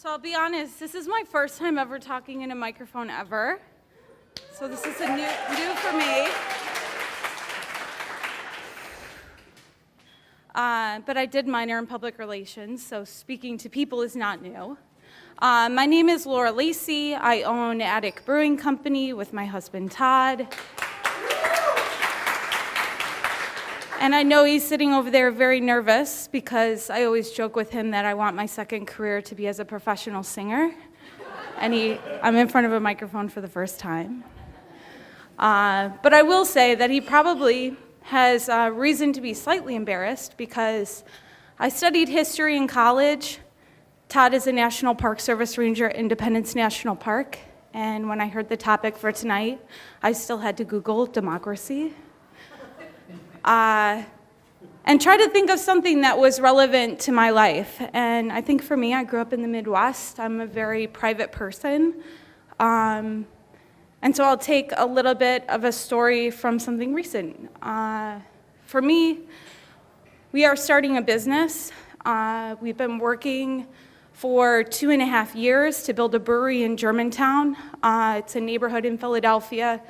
So I'll be honest, this is my first time ever talking in a microphone ever. So this is a new for me. But I did minor in public relations, so speaking to people is not new. My name is Laura Lacy. I own Attic Brewing Company with my husband Todd. And I know he's sitting over there very nervous because I always joke with him that I want my second career to be as a professional singer. And I'm in front of a microphone for the first time. But I will say that he probably has reason to be slightly embarrassed because I studied history in college. Todd is a National Park Service Ranger at Independence National Park. And when I heard the topic for tonight, I still had to Google democracy. And try to think of something that was relevant to my life. And I think for me, I grew up in the Midwest. I'm a very private person. And so I'll take a little bit of a story from something recent. For me, we are starting a business. We've been working for 2.5 years to build a brewery in Germantown. It's a neighborhood in Philadelphia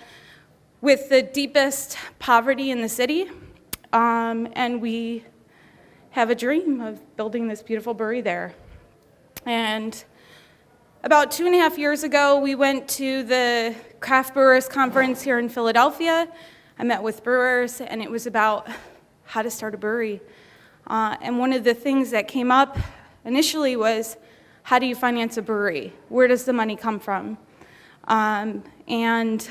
with the deepest poverty in the city. And we have a dream of building this beautiful brewery there. And about 2.5 years ago, we went to the Craft Brewers Conference here in Philadelphia. I met with brewers, and it was about how to start a brewery. And one of the things that came up initially was, how do you finance a brewery? Where does the money come from? And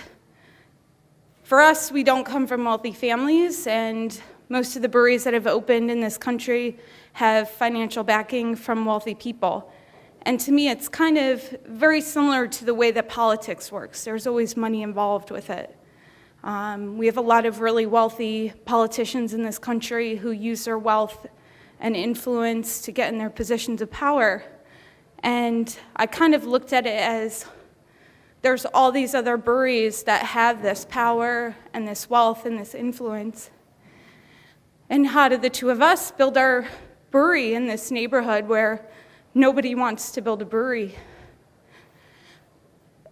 for us, we don't come from wealthy families, and most of the breweries that have opened in this country have financial backing from wealthy people. And to me, it's kind of very similar to the way that politics works. There's always money involved with it. We have a lot of really wealthy politicians in this country who use their wealth and influence to get in their positions of power. And I kind of looked at it as there's all these other breweries that have this power and this wealth and this influence. And how did the two of us build our brewery in this neighborhood where nobody wants to build a brewery?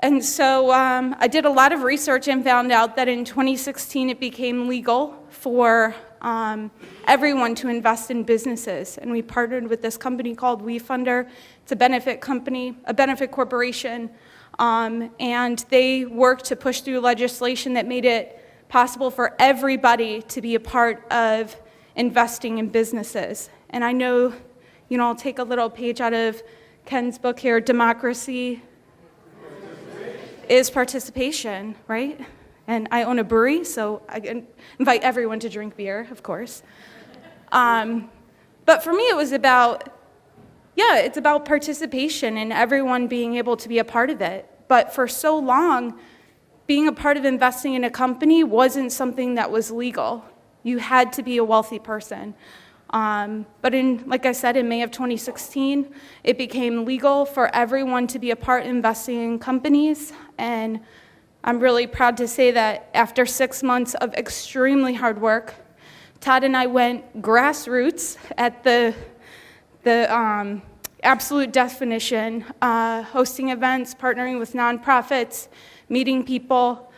And so I did a lot of research and found out that in 2016 it became legal for everyone to invest in businesses. And we partnered with this company called WeFunder. It's a benefit company, a benefit corporation. And they worked to push through legislation that made it possible for everybody to be a part of investing in businesses. And I know, I'll take a little page out of Ken's book here, Democracy is Participation, right? And I own a brewery, so I invite everyone to drink beer, of course. But for me, it was it's about participation and everyone being able to be a part of it. But for so long, being a part of investing in a company wasn't something that was legal. You had to be a wealthy person. But like I said, in May of 2016, it became legal for everyone to be a part investing in companies. And I'm really proud to say that after 6 months of extremely hard work, Todd and I went grassroots at the absolute definition, hosting events, partnering with nonprofits, meeting people,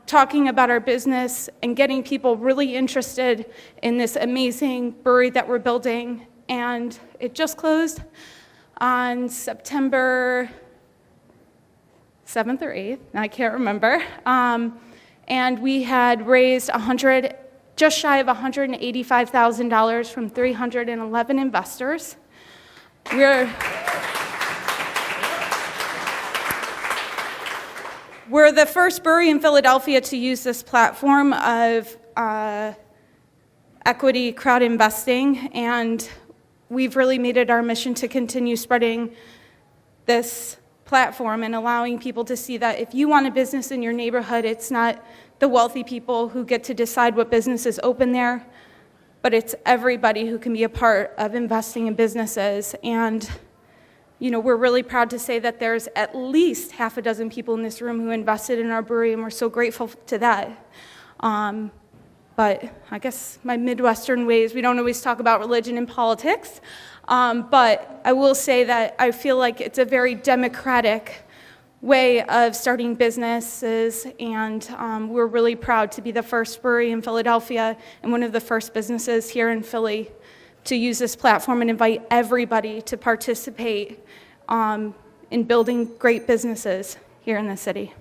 talking about our business, and getting people really interested in this amazing brewery that we're building. And it just closed on September 7th or 8th, I can't remember. And we had raised just shy of $185,000 from 311 investors. We're the first brewery in Philadelphia to use this platform of equity crowd investing, and we've really made it our mission to continue spreading this platform and allowing people to see that if you want a business in your neighborhood, it's not the wealthy people who get to decide what businesses open there, but it's everybody who can be a part of investing in businesses. And we're really proud to say that there's at least half a dozen people in this room who invested in our brewery, and we're so grateful to that. But I guess my Midwestern ways, we don't always talk about religion and politics. But I will say that I feel like it's a very democratic way of starting businesses, and we're really proud to be the first brewery in Philadelphia and one of the first businesses here in Philly to use this platform and invite everybody to participate in building great businesses here in the city.